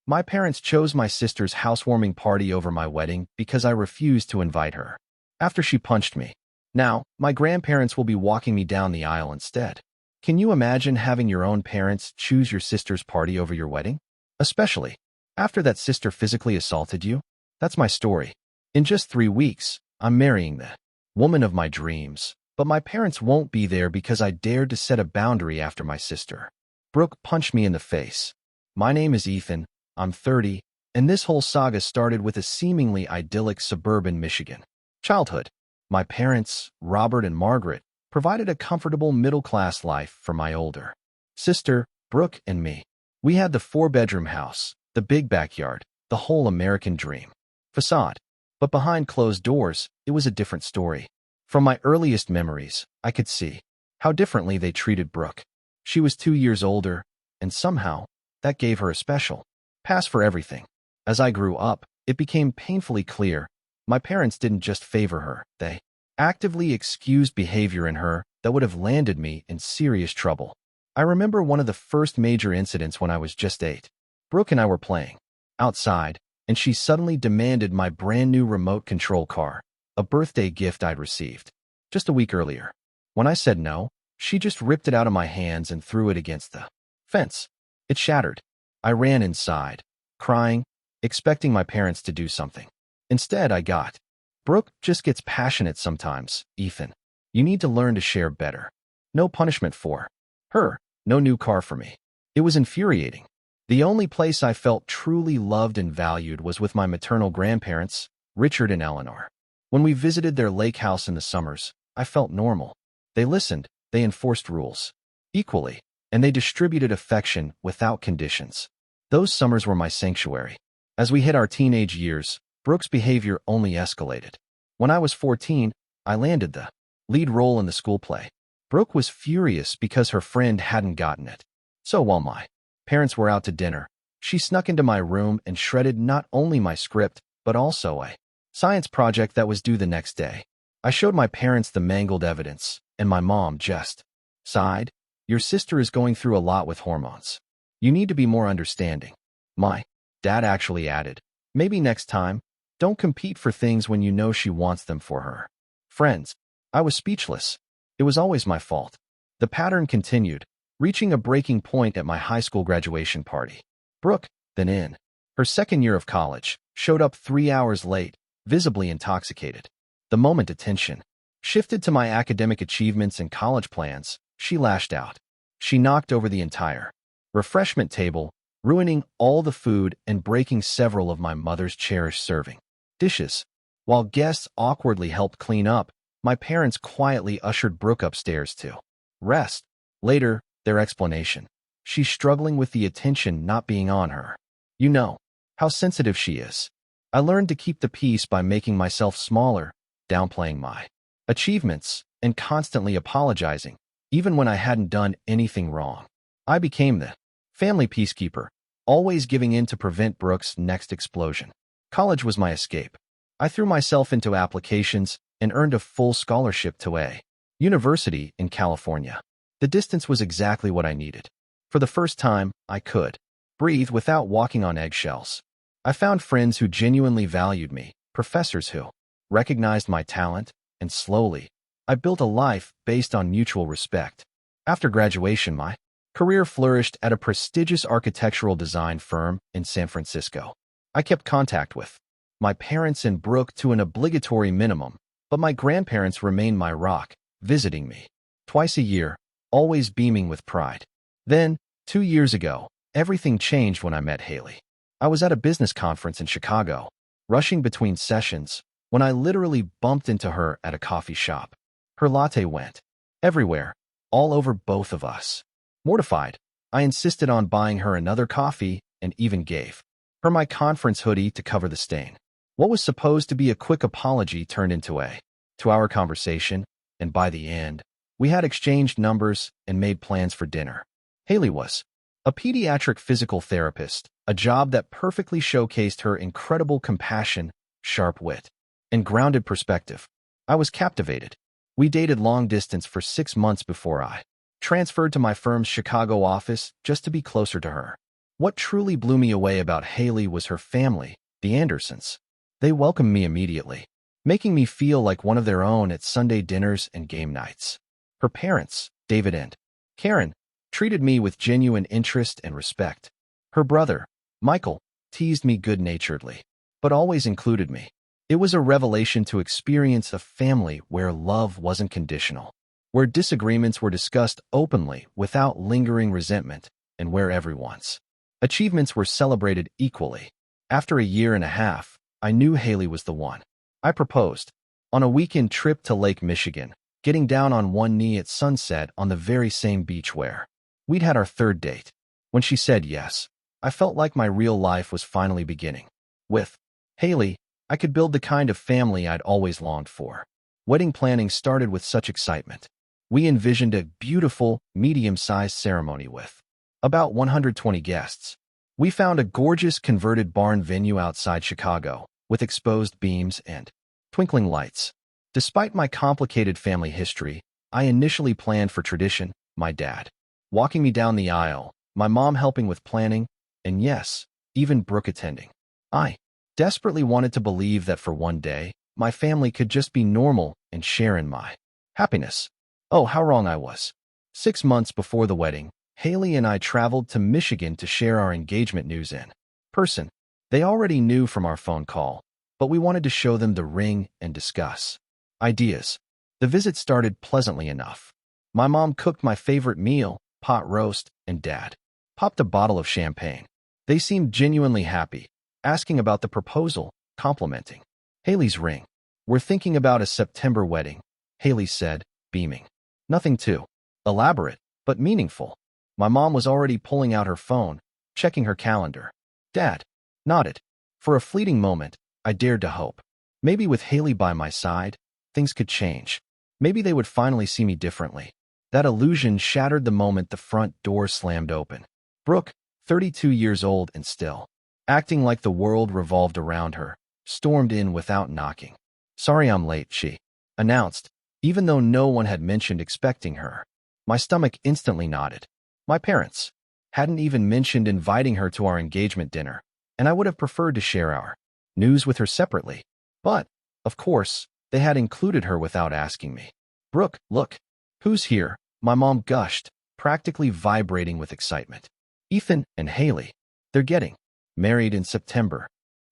My parents chose my sister's housewarming party over my wedding because I refused to invite her. After she punched me. Now, my grandparents will be walking me down the aisle instead. Can you imagine having your own parents choose your sister's party over your wedding? Especially after that sister physically assaulted you? That's my story. In just 3 weeks, I'm marrying the woman of my dreams, but my parents won't be there because I dared to set a boundary after my sister. Brooke punched me in the face. My name is Ethan, I'm 30, and this whole saga started with a seemingly idyllic suburban Michigan childhood. My parents, Robert and Margaret, provided a comfortable middle-class life for my older sister, Brooke, and me. We had the 4-bedroom house, the big backyard, the whole American dream facade. But behind closed doors, it was a different story. From my earliest memories, I could see how differently they treated Brooke. She was 2 years older, and somehow, that gave her a special pass for everything. As I grew up, it became painfully clear my parents didn't just favor her, they actively excused behavior in her that would have landed me in serious trouble. I remember one of the first major incidents when I was just 8. Brooke and I were playing outside, and she suddenly demanded my brand new remote control car, a birthday gift I'd received just a week earlier. When I said no, she just ripped it out of my hands and threw it against the fence. It shattered. I ran inside, crying, expecting my parents to do something. Instead, I got, Brooke just gets passionate sometimes, Ethan. You need to learn to share better. No punishment for her, no new car for me. It was infuriating. The only place I felt truly loved and valued was with my maternal grandparents, Richard and Eleanor. When we visited their lake house in the summers, I felt normal. They listened, they enforced rules equally, and they distributed affection without conditions. Those summers were my sanctuary. As we hit our teenage years, Brooke's behavior only escalated. When I was 14, I landed the lead role in the school play. Brooke was furious because her friend hadn't gotten it. So while my parents were out to dinner, she snuck into my room and shredded not only my script, but also a science project that was due the next day. I showed my parents the mangled evidence, and my mom just sighed. Your sister is going through a lot with hormones. You need to be more understanding. My dad actually added, maybe next time, don't compete for things when you know she wants them for her friends. I was speechless. It was always my fault. The pattern continued, reaching a breaking point at my high school graduation party. Brooke, then in her second year of college, showed up 3 hours late, visibly intoxicated. The moment attention shifted to my academic achievements and college plans, she lashed out. She knocked over the entire refreshment table, ruining all the food and breaking several of my mother's cherished serving dishes. While guests awkwardly helped clean up, my parents quietly ushered Brooke upstairs to rest. Later, their explanation. She's struggling with the attention not being on her. You know how sensitive she is. I learned to keep the peace by making myself smaller, downplaying my achievements, and constantly apologizing, even when I hadn't done anything wrong. I became the family peacekeeper, always giving in to prevent Brooke's next explosion. College was my escape. I threw myself into applications and earned a full scholarship to a university in California. The distance was exactly what I needed. For the first time, I could breathe without walking on eggshells. I found friends who genuinely valued me, professors who recognized my talent, and slowly, I built a life based on mutual respect. After graduation, my career flourished at a prestigious architectural design firm in San Francisco. I kept contact with my parents and Brooke to an obligatory minimum, but my grandparents remained my rock, visiting me twice a year, always beaming with pride. Then, 2 years ago, everything changed when I met Haley. I was at a business conference in Chicago, rushing between sessions, when I literally bumped into her at a coffee shop. Her latte went everywhere, all over both of us. Mortified, I insisted on buying her another coffee and even gave her my conference hoodie to cover the stain. What was supposed to be a quick apology turned into a 2-hour conversation, and by the end, we had exchanged numbers and made plans for dinner. Haley was a pediatric physical therapist, a job that perfectly showcased her incredible compassion, sharp wit, and grounded perspective. I was captivated. We dated long distance for 6 months before I transferred to my firm's Chicago office just to be closer to her. What truly blew me away about Haley was her family, the Andersons. They welcomed me immediately, making me feel like one of their own at Sunday dinners and game nights. Her parents, David and Karen, treated me with genuine interest and respect. Her brother, Michael, teased me good-naturedly, but always included me. It was a revelation to experience a family where love wasn't conditional, where disagreements were discussed openly without lingering resentment, and where everyone's achievements were celebrated equally. After a year and a half, I knew Haley was the one. I proposed on a weekend trip to Lake Michigan, getting down on one knee at sunset on the very same beach where we'd had our third date. When she said yes, I felt like my real life was finally beginning. With Haley, I could build the kind of family I'd always longed for. Wedding planning started with such excitement. We envisioned a beautiful, medium-sized ceremony with about 120 guests. We found a gorgeous converted barn venue outside Chicago, with exposed beams and twinkling lights. Despite my complicated family history, I initially planned for tradition, my dad walking me down the aisle, my mom helping with planning, and yes, even Brooke attending. I desperately wanted to believe that for one day, my family could just be normal and share in my happiness. Oh, how wrong I was. 6 months before the wedding, Haley and I traveled to Michigan to share our engagement news in person. They already knew from our phone call, but we wanted to show them the ring and discuss ideas. The visit started pleasantly enough. My mom cooked my favorite meal, pot roast, and Dad popped a bottle of champagne. They seemed genuinely happy, asking about the proposal, complimenting Haley's ring. "We're thinking about a September wedding," Haley said, beaming. Nothing too elaborate, but meaningful. My mom was already pulling out her phone, checking her calendar. Dad nodded. For a fleeting moment, I dared to hope. Maybe with Haley by my side, things could change. Maybe they would finally see me differently. That illusion shattered the moment the front door slammed open. Brooke, 32 years old and still acting like the world revolved around her, stormed in without knocking. "Sorry I'm late," she announced, even though no one had mentioned expecting her. My stomach instantly knotted. My parents hadn't even mentioned inviting her to our engagement dinner, and I would have preferred to share our news with her separately. But, of course, they had included her without asking me. "Brooke, look. Who's here?" My mom gushed, practically vibrating with excitement. "Ethan and Haley. They're getting married in September."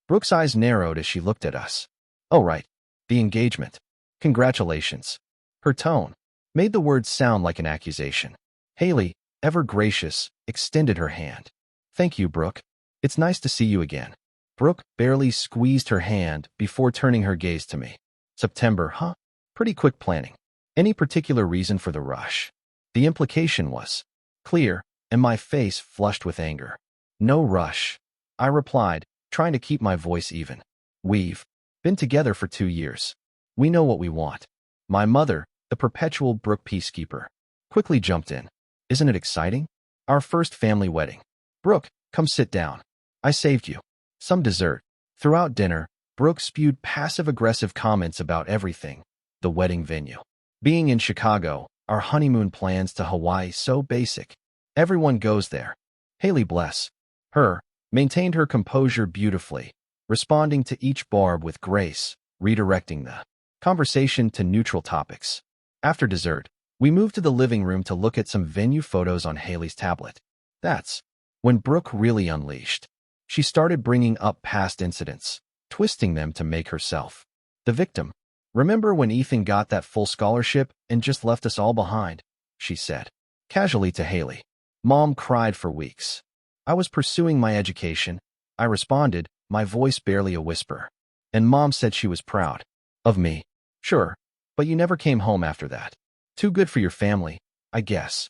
Brooke's eyes narrowed as she looked at us. "Oh, right. The engagement. Congratulations." Her tone made the words sound like an accusation. Haley, ever gracious, extended her hand. "Thank you, Brooke. It's nice to see you again." Brooke barely squeezed her hand before turning her gaze to me. "September, huh? Pretty quick planning. Any particular reason for the rush?" The implication was clear, and my face flushed with anger. "No rush," I replied, trying to keep my voice even. "We've been together for 2 years. We know what we want." My mother, the perpetual Brooke peacekeeper, quickly jumped in. "Isn't it exciting? Our first family wedding. Brooke, come sit down. I saved you some dessert." Throughout dinner, Brooke spewed passive-aggressive comments about everything. The wedding venue being in Chicago, our honeymoon plans to Hawaii so basic. Everyone goes there. Haley, bless her, maintained her composure beautifully, responding to each barb with grace, redirecting the conversation to neutral topics. After dessert, we moved to the living room to look at some venue photos on Haley's tablet. That's when Brooke really unleashed. She started bringing up past incidents, twisting them to make herself the victim. "Remember when Ethan got that full scholarship and just left us all behind?" she said, casually to Haley. "Mom cried for weeks. I was pursuing my education," I responded, my voice barely a whisper. "And Mom said she was proud of me." "Sure, but you never came home after that. Too good for your family, I guess."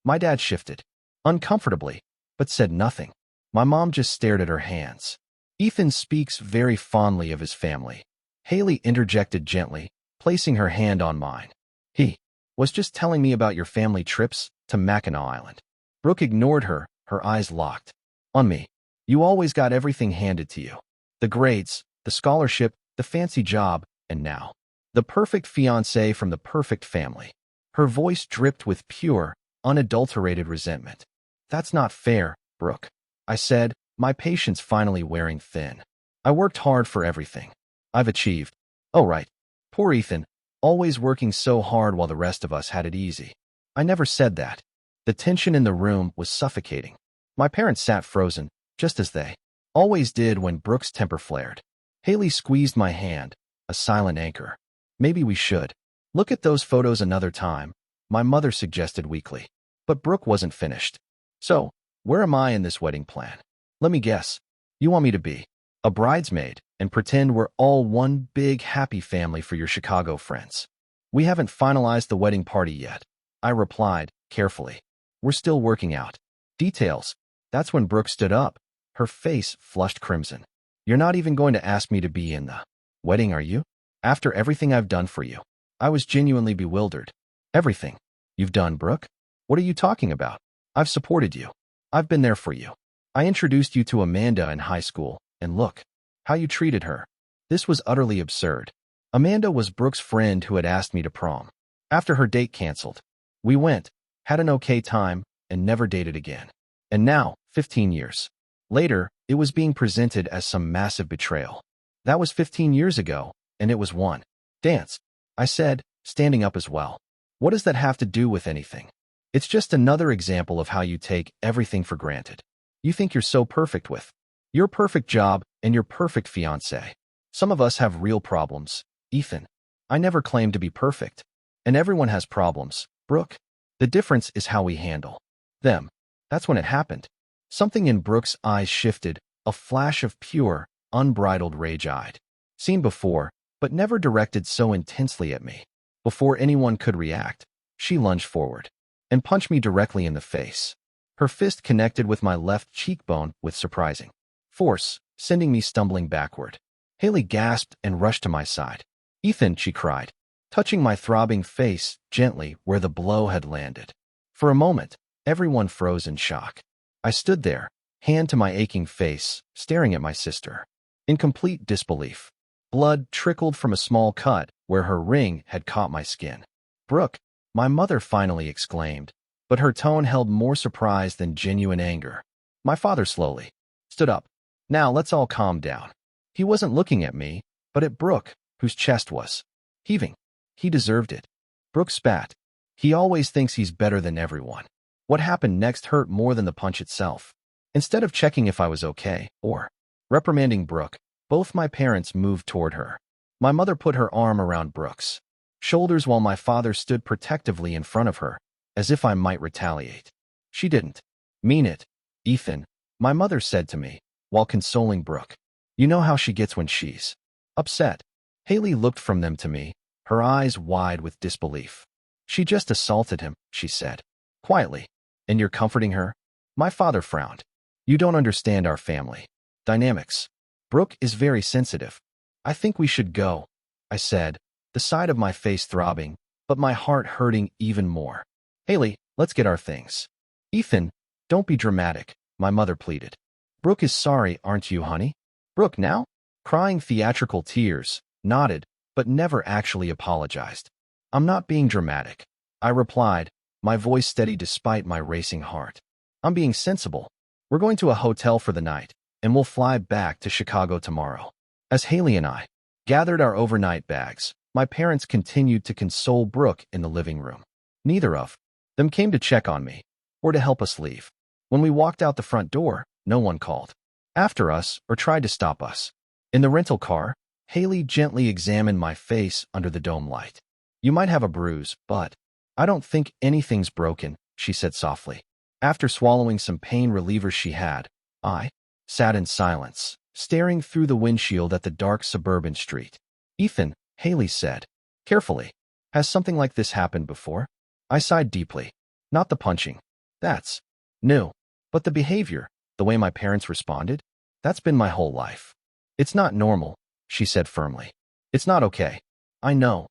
My dad shifted, uncomfortably, but said nothing. My mom just stared at her hands. "Ethan speaks very fondly of his family," Haley interjected gently, placing her hand on mine. "He was just telling me about your family trips to Mackinac Island." Brooke ignored her, her eyes locked on me. "You always got everything handed to you. The grades, the scholarship, the fancy job, and now the perfect fiancé from the perfect family." Her voice dripped with pure, unadulterated resentment. "That's not fair, Brooke. I said, my patience finally wearing thin. I worked hard for everything I've achieved. Oh, right. Poor Ethan, always working so hard while the rest of us had it easy. I never said that. The tension in the room was suffocating. My parents sat frozen, just as they always did when Brooke's temper flared. Haley squeezed my hand, a silent anchor. Maybe we should look at those photos another time, my mother suggested weakly. But Brooke wasn't finished. So, where am I in this wedding plan? Let me guess. You want me to be a bridesmaid and pretend we're all one big happy family for your Chicago friends? We haven't finalized the wedding party yet, I replied, carefully. We're still working out details. That's when Brooke stood up, her face flushed crimson. You're not even going to ask me to be in the wedding, are you? After everything I've done for you? I was genuinely bewildered. Everything you've done, Brooke? What are you talking about? I've supported you. I've been there for you. I introduced you to Amanda in high school, and look how you treated her. This was utterly absurd. Amanda was Brooke's friend who had asked me to prom. After her date canceled, we went, had an okay time, and never dated again. And now, 15 years later, it was being presented as some massive betrayal. That was 15 years ago, and it was one dance, I said, standing up as well. What does that have to do with anything? It's just another example of how you take everything for granted. You think you're so perfect with your perfect job and your perfect fiancé. Some of us have real problems, Ethan. I never claimed to be perfect. And everyone has problems, Brooke. The difference is how we handle them. That's when it happened. Something in Brooke's eyes shifted, a flash of pure, unbridled rage-eyed. Seen before, but never directed so intensely at me. Before anyone could react, she lunged forward and punched me directly in the face. Her fist connected with my left cheekbone with surprising force, sending me stumbling backward. Haley gasped and rushed to my side. Ethan, she cried, touching my throbbing face gently where the blow had landed. For a moment, everyone froze in shock. I stood there, hand to my aching face, staring at my sister. In complete disbelief. Blood trickled from a small cut where her ring had caught my skin. Brooke, my mother finally exclaimed, but her tone held more surprise than genuine anger. My father slowly stood up. Now let's all calm down. He wasn't looking at me, but at Brooke, whose chest was heaving. He deserved it. Brooke spat. He always thinks he's better than everyone. What happened next hurt more than the punch itself. Instead of checking if I was okay, or reprimanding Brooke, both my parents moved toward her. My mother put her arm around Brooke's shoulders while my father stood protectively in front of her, as if I might retaliate. She didn't mean it, Ethan, my mother said to me, while consoling Brooke. You know how she gets when she's upset. Haley looked from them to me, her eyes wide with disbelief. She just assaulted him, she said, quietly. And you're comforting her? My father frowned. You don't understand our family dynamics. Brooke is very sensitive. I think we should go, I said, the side of my face throbbing, but my heart hurting even more. Haley, let's get our things. Ethan, don't be dramatic, my mother pleaded. Brooke is sorry, aren't you, honey? Brooke now? Crying theatrical tears, nodded, but never actually apologized. I'm not being dramatic, I replied, my voice steady despite my racing heart. I'm being sensible. We're going to a hotel for the night, and we'll fly back to Chicago tomorrow. As Haley and I gathered our overnight bags, my parents continued to console Brooke in the living room. Neither of them came to check on me or to help us leave. When we walked out the front door, no one called after us or tried to stop us. In the rental car, Haley gently examined my face under the dome light. You might have a bruise, but I don't think anything's broken, she said softly. After swallowing some pain relievers she had, I sat in silence, staring through the windshield at the dark suburban street. Ethan, Haley said, carefully, has something like this happened before? I sighed deeply. Not the punching. That's new. But the behavior, the way my parents responded, that's been my whole life. It's not normal, she said firmly. It's not okay. I know,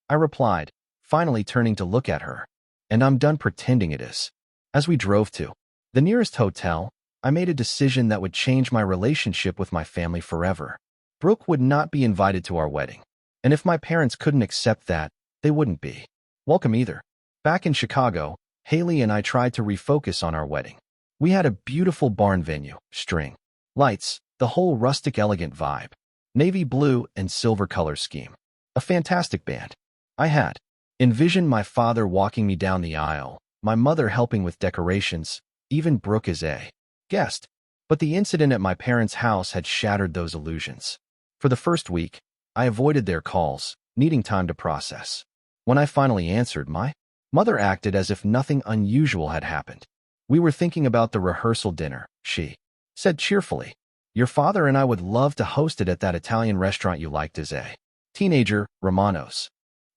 I replied, finally turning to look at her. And I'm done pretending it is. As we drove to the nearest hotel, I made a decision that would change my relationship with my family forever. Brooke would not be invited to our wedding. And if my parents couldn't accept that, they wouldn't be welcome either. Back in Chicago, Haley and I tried to refocus on our wedding. We had a beautiful barn venue, string, lights, the whole rustic elegant vibe, navy blue and silver color scheme. A fantastic band. I had envisioned my father walking me down the aisle, my mother helping with decorations, even Brooke as a guest. But the incident at my parents' house had shattered those illusions. For the first week, I avoided their calls, needing time to process. When I finally answered, my mother acted as if nothing unusual had happened. "We were thinking about the rehearsal dinner," she said cheerfully. "Your father and I would love to host it at that Italian restaurant you liked as a teenager, Romano's."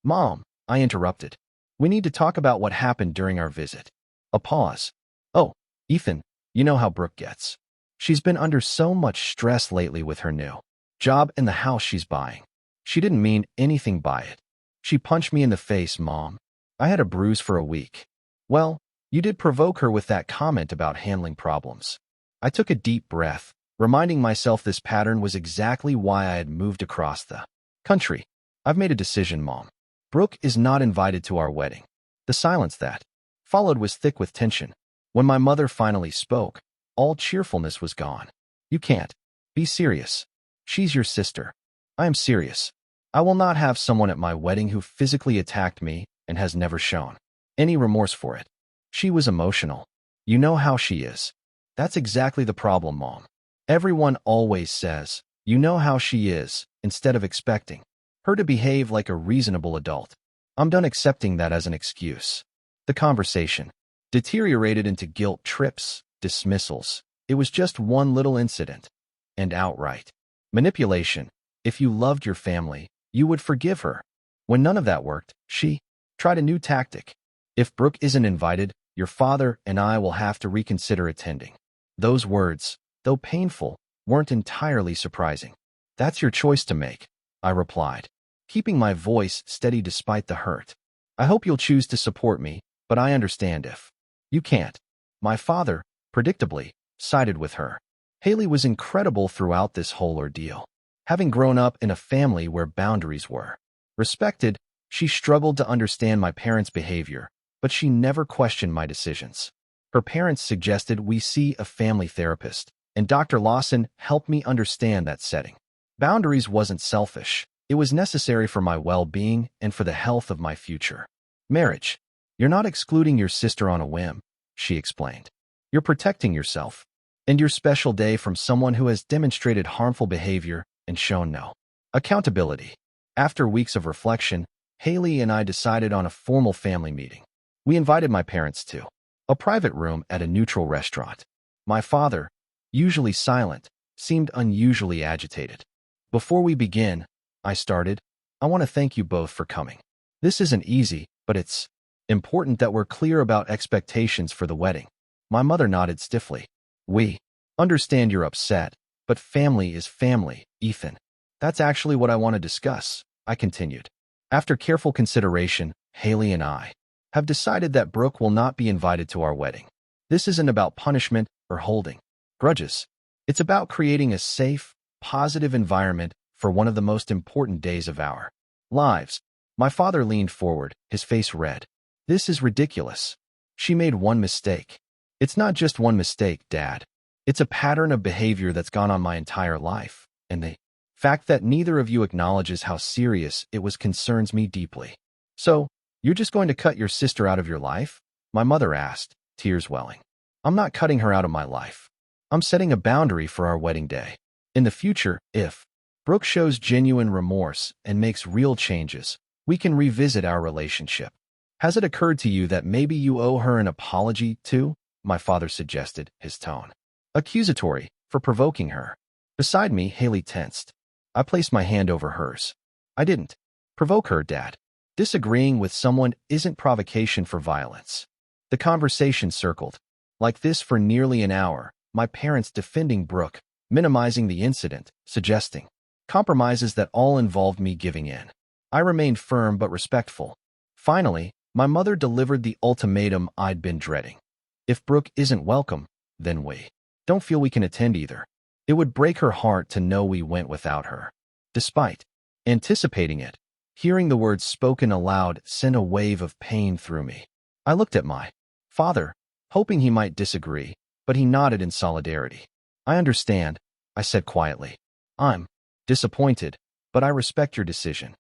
"Mom," I interrupted. "We need to talk about what happened during our visit." A pause. "Oh, Ethan, you know how Brooke gets. She's been under so much stress lately with her new job and the house she's buying. She didn't mean anything by it. She punched me in the face, Mom. I had a bruise for a week." "Well, you did provoke her with that comment about handling problems." I took a deep breath, reminding myself this pattern was exactly why I had moved across the country. "I've made a decision, Mom. Brooke is not invited to our wedding." The silence that followed was thick with tension. When my mother finally spoke, all cheerfulness was gone. "You can't. Be serious. She's your sister." "I am serious. I will not have someone at my wedding who physically attacked me and has never shown any remorse for it." She was emotional. "You know how she is." "That's exactly the problem, Mom. Everyone always says, 'You know how she is,' instead of expecting her to behave like a reasonable adult. I'm done accepting that as an excuse." The conversation deteriorated into guilt trips, dismissals. It was just one little incident. And outright manipulation. If you loved your family, you would forgive her. When none of that worked, she tried a new tactic. "If Brooke isn't invited, your father and I will have to reconsider attending." Those words, though painful, weren't entirely surprising. "That's your choice to make," I replied, keeping my voice steady despite the hurt. "I hope you'll choose to support me, but I understand if you can't." My father, predictably, sided with her. Haley was incredible throughout this whole ordeal. Having grown up in a family where boundaries were respected, she struggled to understand my parents' behavior, but she never questioned my decisions. Her parents suggested we see a family therapist, and Dr. Lawson helped me understand that setting boundaries wasn't selfish. It was necessary for my well-being and for the health of my future marriage. "You're not excluding your sister on a whim," she explained. "You're protecting yourself and your special day from someone who has demonstrated harmful behavior and shown no accountability." After weeks of reflection, Haley and I decided on a formal family meeting. We invited my parents to a private room at a neutral restaurant. My father, usually silent, seemed unusually agitated. "Before we begin," I started, "I want to thank you both for coming. This isn't easy, but it's important that we're clear about expectations for the wedding." My mother nodded stiffly. "We understand you're upset, but family is family, Ethan." "That's actually what I want to discuss," I continued. "After careful consideration, Haley and I have decided that Brooke will not be invited to our wedding. This isn't about punishment or holding grudges. It's about creating a safe, positive environment for one of the most important days of our lives." My father leaned forward, his face red. "This is ridiculous. She made one mistake." "It's not just one mistake, Dad. It's a pattern of behavior that's gone on my entire life, and the fact that neither of you acknowledges how serious it was concerns me deeply." "So, you're just going to cut your sister out of your life?" my mother asked, tears welling. "I'm not cutting her out of my life. I'm setting a boundary for our wedding day. In the future, if Brooke shows genuine remorse and makes real changes, we can revisit our relationship." "Has it occurred to you that maybe you owe her an apology, too?" my father suggested, his tone accusatory, for provoking her. Beside me, Haley tensed. I placed my hand over hers. "I didn't provoke her, Dad. Disagreeing with someone isn't provocation for violence." The conversation circled like this for nearly an hour, my parents defending Brooke, minimizing the incident, suggesting compromises that all involved me giving in. I remained firm but respectful. Finally, my mother delivered the ultimatum I'd been dreading. "If Brooke isn't welcome, then we don't feel we can attend either." It would break her heart to know we went without her. Despite anticipating it, hearing the words spoken aloud sent a wave of pain through me. I looked at my father, hoping he might disagree, but he nodded in solidarity. I understand, I said quietly. I'm disappointed, but I respect your decision.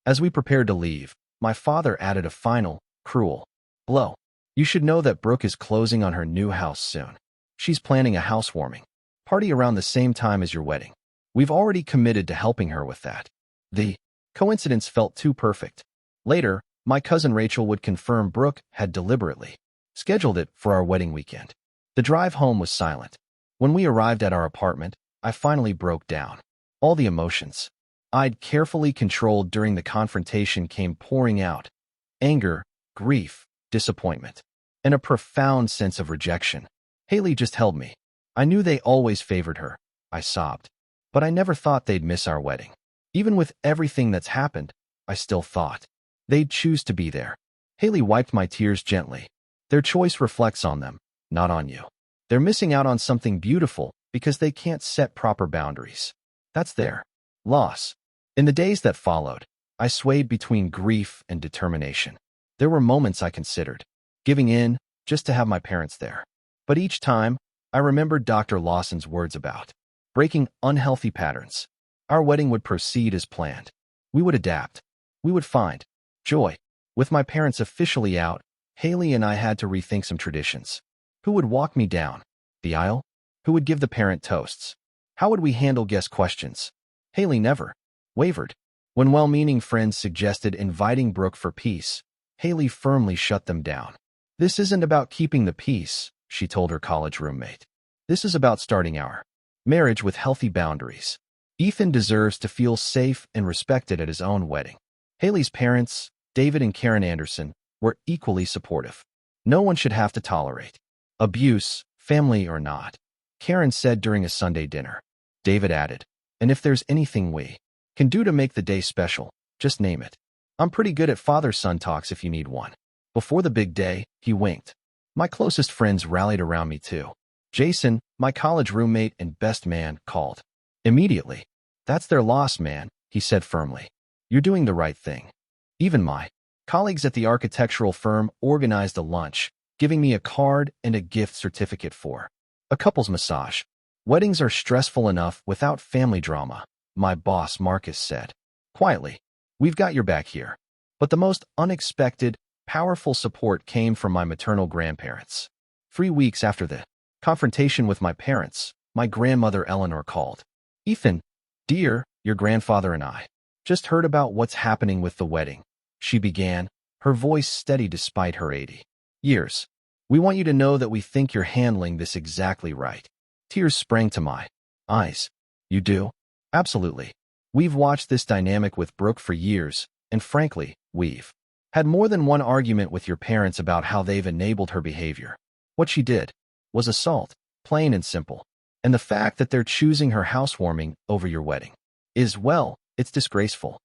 As we prepared to leave, my father added a final, cruel blow. You should know that Brooke is closing on her new house soon. She's planning a housewarming party around the same time as your wedding. We've already committed to helping her with that. The coincidence felt too perfect. Later, my cousin Rachel would confirm Brooke had deliberately scheduled it for our wedding weekend. The drive home was silent. When we arrived at our apartment, I finally broke down. All the emotions I'd carefully controlled during the confrontation came pouring out. Anger, grief, disappointment, and a profound sense of rejection. Haley just held me. I knew they always favored her, I sobbed. But I never thought they'd miss our wedding. Even with everything that's happened, I still thought they'd choose to be there. Haley wiped my tears gently. Their choice reflects on them, not on you. They're missing out on something beautiful because they can't set proper boundaries. That's their loss. In the days that followed, I swayed between grief and determination. There were moments I considered giving in just to have my parents there. But each time, I remembered Dr. Lawson's words about breaking unhealthy patterns. Our wedding would proceed as planned. We would adapt. We would find joy. With my parents officially out, Haley and I had to rethink some traditions. Who would walk me down the aisle? Who would give the parent toasts? How would we handle guest questions? Haley never wavered. When well-meaning friends suggested inviting Brooke for peace, Haley firmly shut them down. This isn't about keeping the peace, she told her college roommate. This is about starting our marriage with healthy boundaries. Ethan deserves to feel safe and respected at his own wedding. Haley's parents, David and Karen Anderson, were equally supportive. No one should have to tolerate abuse, family or not, Karen said during a Sunday dinner. David added, and if there's anything we can do to make the day special, just name it. I'm pretty good at father-son talks if you need one. Before the big day, he winked. My closest friends rallied around me too. Jason, my college roommate and best man, called. Immediately. That's their loss, man, he said firmly. You're doing the right thing. Even my colleagues at the architectural firm organized a lunch, giving me a card and a gift certificate for a couple's massage. Weddings are stressful enough without family drama, my boss Marcus said. Quietly, we've got your back here. But the most unexpected, powerful support came from my maternal grandparents. 3 weeks after the confrontation with my parents, my grandmother Eleanor called. Ethan, dear, your grandfather and I just heard about what's happening with the wedding, she began, her voice steady despite her 80 years. We want you to know that we think you're handling this exactly right. Tears sprang to my eyes. You do? Absolutely. We've watched this dynamic with Brooke for years, and frankly, we've had more than one argument with your parents about how they've enabled her behavior. What she did was assault, plain and simple. And the fact that they're choosing her housewarming over your wedding is, well, it's disgraceful.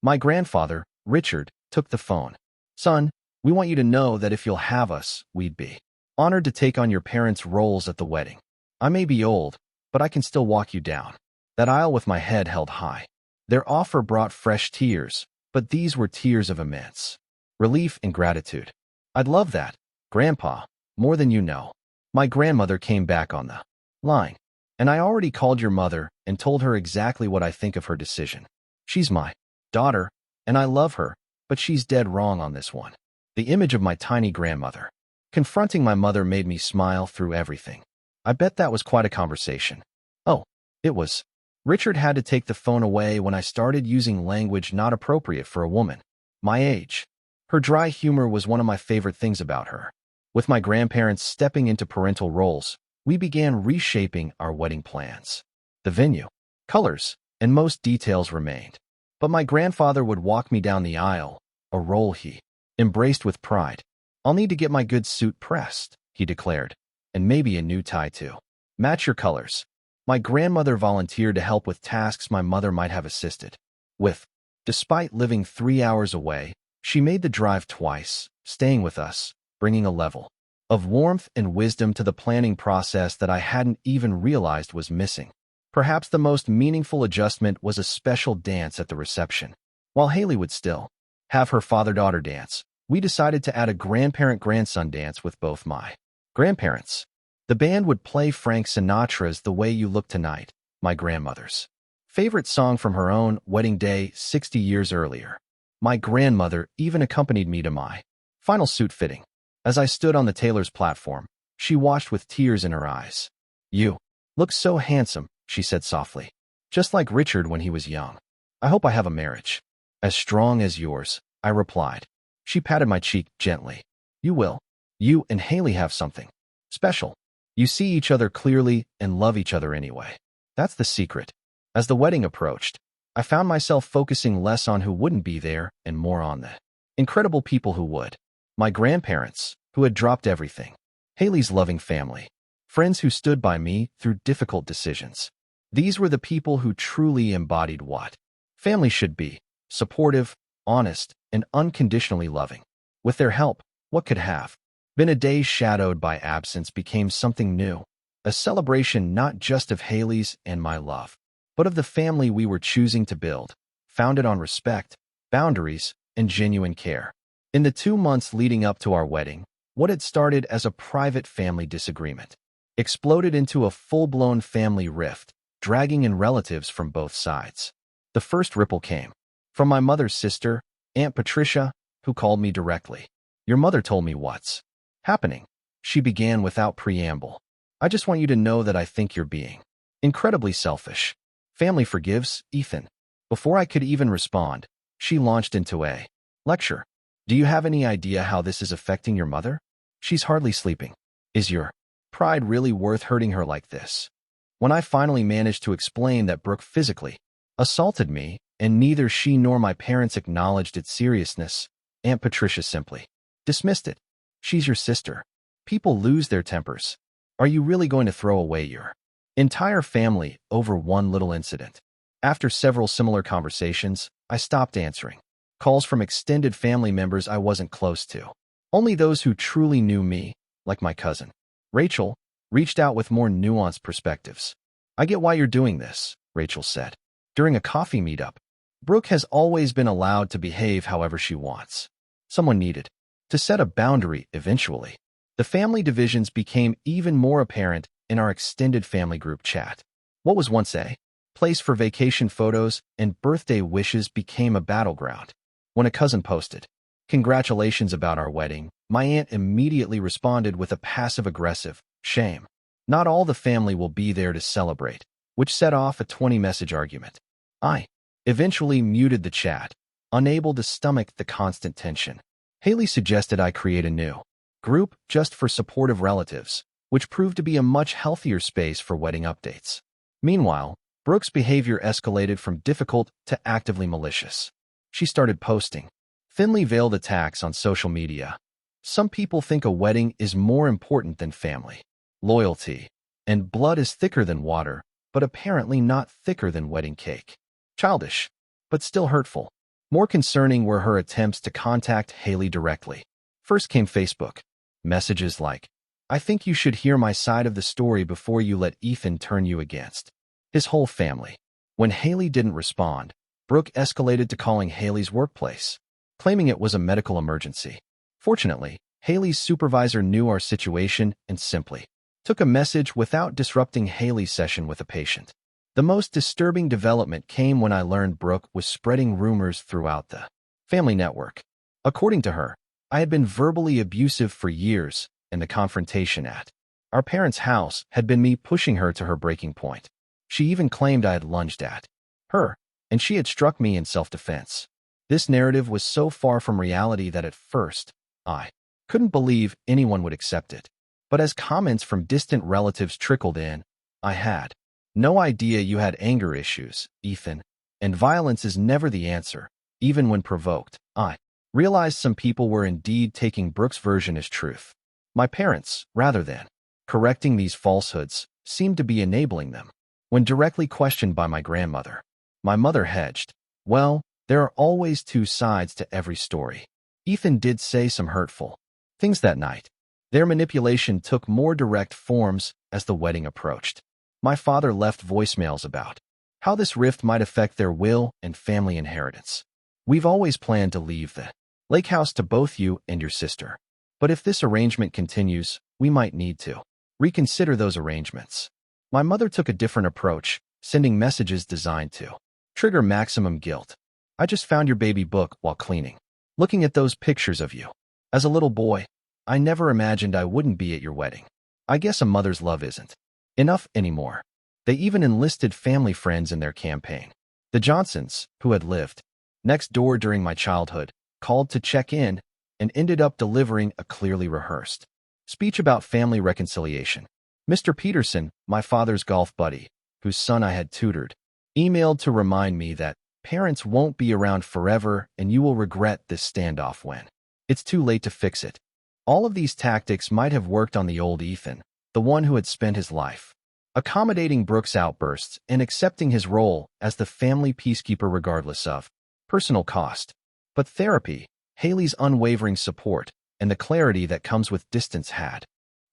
My grandfather, Richard, took the phone. Son, we want you to know that if you'll have us, we'd be honored to take on your parents' roles at the wedding. I may be old, but I can still walk you down that aisle with my head held high. Their offer brought fresh tears, but these were tears of immense relief and gratitude. I'd love that, Grandpa, more than you know. My grandmother came back on the line, and I already called your mother and told her exactly what I think of her decision. She's my daughter, and I love her, but she's dead wrong on this one. The image of my tiny grandmother confronting my mother made me smile through everything. I bet that was quite a conversation. Oh, it was. Richard had to take the phone away when I started using language not appropriate for a woman my age. Her dry humor was one of my favorite things about her. With my grandparents stepping into parental roles, we began reshaping our wedding plans. The venue, colors, and most details remained. But my grandfather would walk me down the aisle, a role he embraced with pride. I'll need to get my good suit pressed, he declared, and maybe a new tie too. Match your colors. My grandmother volunteered to help with tasks my mother might have assisted with. Despite living 3 hours away, she made the drive twice, staying with us, bringing a level of warmth and wisdom to the planning process that I hadn't even realized was missing. Perhaps the most meaningful adjustment was a special dance at the reception. While Haley would still have her father-daughter dance, we decided to add a grandparent-grandson dance with both my grandparents. The band would play Frank Sinatra's The Way You Look Tonight, my grandmother's favorite song from her own wedding day 60 years earlier. My grandmother even accompanied me to my final suit fitting. As I stood on the tailor's platform, she watched with tears in her eyes. "You look so handsome," she said softly. "Just like Richard when he was young. I hope I have a marriage as strong as yours," I replied. She patted my cheek gently. "You will. You and Haley have something special. You see each other clearly and love each other anyway. That's the secret." As the wedding approached, I found myself focusing less on who wouldn't be there and more on the incredible people who would. My grandparents, who had dropped everything. Haley's loving family. Friends who stood by me through difficult decisions. These were the people who truly embodied what family should be: supportive, honest, and unconditionally loving. With their help, what could have been a day shadowed by absence became something new. A celebration not just of Haley's and my love, but of the family we were choosing to build, founded on respect, boundaries, and genuine care. In the 2 months leading up to our wedding, what had started as a private family disagreement exploded into a full-blown family rift, dragging in relatives from both sides. The first ripple came from my mother's sister, Aunt Patricia, who called me directly. "Your mother told me what's happening," she began without preamble. "I just want you to know that I think you're being incredibly selfish. Family forgives, Ethan." Before I could even respond, she launched into a lecture. "Do you have any idea how this is affecting your mother? She's hardly sleeping. Is your pride really worth hurting her like this?" When I finally managed to explain that Brooke physically assaulted me, and neither she nor my parents acknowledged its seriousness, Aunt Patricia simply dismissed it. "She's your sister. People lose their tempers. Are you really going to throw away your entire family over one little incident?" After several similar conversations, I stopped answering calls from extended family members I wasn't close to. Only those who truly knew me, like my cousin Rachel, reached out with more nuanced perspectives. "I get why you're doing this," Rachel said. "During a coffee meetup, Brooke has always been allowed to behave however she wants. Someone needed to set a boundary eventually." The family divisions became even more apparent in our extended family group chat. What was once a place for vacation photos and birthday wishes became a battleground. When a cousin posted congratulations about our wedding, my aunt immediately responded with a passive-aggressive shame. Not all the family will be there to celebrate, which set off a 20-message argument. I eventually muted the chat, unable to stomach the constant tension. Haley suggested I create a new group just for supportive relatives, which proved to be a much healthier space for wedding updates. Meanwhile, Brooke's behavior escalated from difficult to actively malicious. She started posting thinly veiled attacks on social media. "Some people think a wedding is more important than family. Loyalty and blood is thicker than water, but apparently not thicker than wedding cake." Childish, but still hurtful. More concerning were her attempts to contact Haley directly. First came Facebook. Messages like, "I think you should hear my side of the story before you let Ethan turn you against his whole family." When Haley didn't respond, Brooke escalated to calling Haley's workplace, claiming it was a medical emergency. Fortunately, Haley's supervisor knew our situation and simply took a message without disrupting Haley's session with a patient. The most disturbing development came when I learned Brooke was spreading rumors throughout the family network. According to her, I had been verbally abusive for years, and the confrontation at our parents' house had been me pushing her to her breaking point. She even claimed I had lunged at her, and she had struck me in self-defense. This narrative was so far from reality that at first, I couldn't believe anyone would accept it. But as comments from distant relatives trickled in, I had no idea you had anger issues, Ethan, and violence is never the answer, even when provoked. I realized some people were indeed taking Brooke's version as truth. My parents, rather than correcting these falsehoods, seemed to be enabling them. When directly questioned by my grandmother, my mother hedged, "Well, there are always two sides to every story." Ethan did say some hurtful things that night. Their manipulation took more direct forms as the wedding approached. My father left voicemails about how this rift might affect their will and family inheritance. "We've always planned to leave the lake house to both you and your sister. But if this arrangement continues, we might need to reconsider those arrangements. My mother took a different approach, sending messages designed to trigger maximum guilt. I just found your baby book while cleaning. Looking at those pictures of you. As a little boy, I never imagined I wouldn't be at your wedding. I guess a mother's love isn't enough anymore. They even enlisted family friends in their campaign. The Johnsons, who had lived next door during my childhood, called to check in and ended up delivering a clearly rehearsed speech about family reconciliation. Mr. Peterson, my father's golf buddy, whose son I had tutored, emailed to remind me that parents won't be around forever and you will regret this standoff when it's too late to fix it. All of these tactics might have worked on the old Ethan, the one who had spent his life accommodating Brooke's outbursts and accepting his role as the family peacekeeper regardless of personal cost. But therapy, Haley's unwavering support, and the clarity that comes with distance had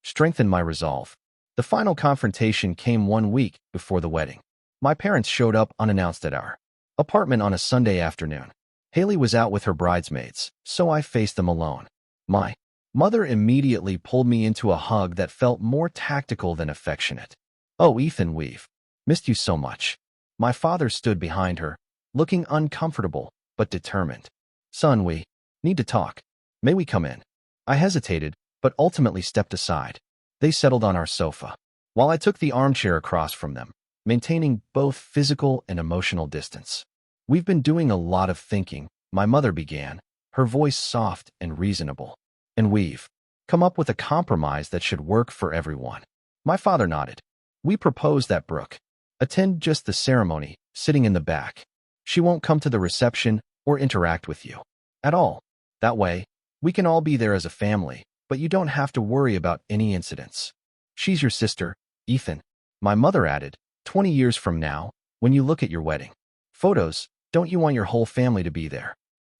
strengthened my resolve. The final confrontation came 1 week before the wedding. My parents showed up unannounced at our apartment on a Sunday afternoon. Haley was out with her bridesmaids, so I faced them alone. My mother immediately pulled me into a hug that felt more tactical than affectionate. "Oh, Ethan, we've missed you so much." My father stood behind her, looking uncomfortable but determined. "Son, we need to talk. May we come in?" I hesitated, but ultimately stepped aside. They settled on our sofa, while I took the armchair across from them, maintaining both physical and emotional distance. "We've been doing a lot of thinking," my mother began, her voice soft and reasonable. "And we've come up with a compromise that should work for everyone." My father nodded. "We proposed that Brooke attend just the ceremony, sitting in the back. She won't come to the reception or interact with you at all. That way, we can all be there as a family, but you don't have to worry about any incidents. She's your sister, Ethan," my mother added. 20 years from now, when you look at your wedding photos, don't you want your whole family to be there?"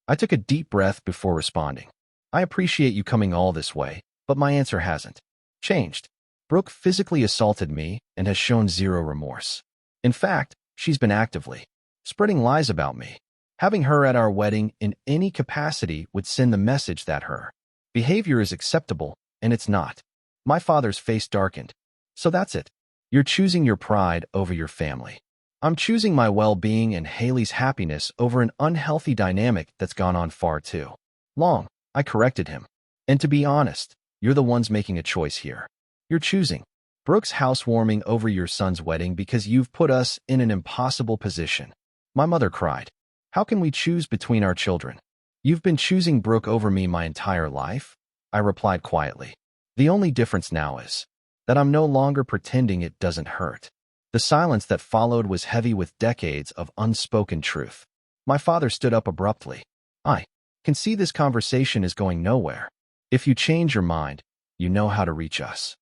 I took a deep breath before responding. "I appreciate you coming all this way, but my answer hasn't changed. Brooke physically assaulted me and has shown zero remorse. In fact, she's been actively spreading lies about me. Having her at our wedding in any capacity would send the message that her behavior is acceptable, and it's not." My father's face darkened. "So that's it. You're choosing your pride over your family. I'm choosing my well-being and Haley's happiness over an unhealthy dynamic that's gone on far too long." I corrected him. "And to be honest, you're the ones making a choice here. You're choosing Brooke's housewarming over your son's wedding because you've put us in an impossible position." My mother cried. "How can we choose between our children? You've been choosing Brooke over me my entire life," I replied quietly. "The only difference now is that I'm no longer pretending it doesn't hurt." The silence that followed was heavy with decades of unspoken truth. My father stood up abruptly. "I can see this conversation is going nowhere. If you change your mind, you know how to reach us."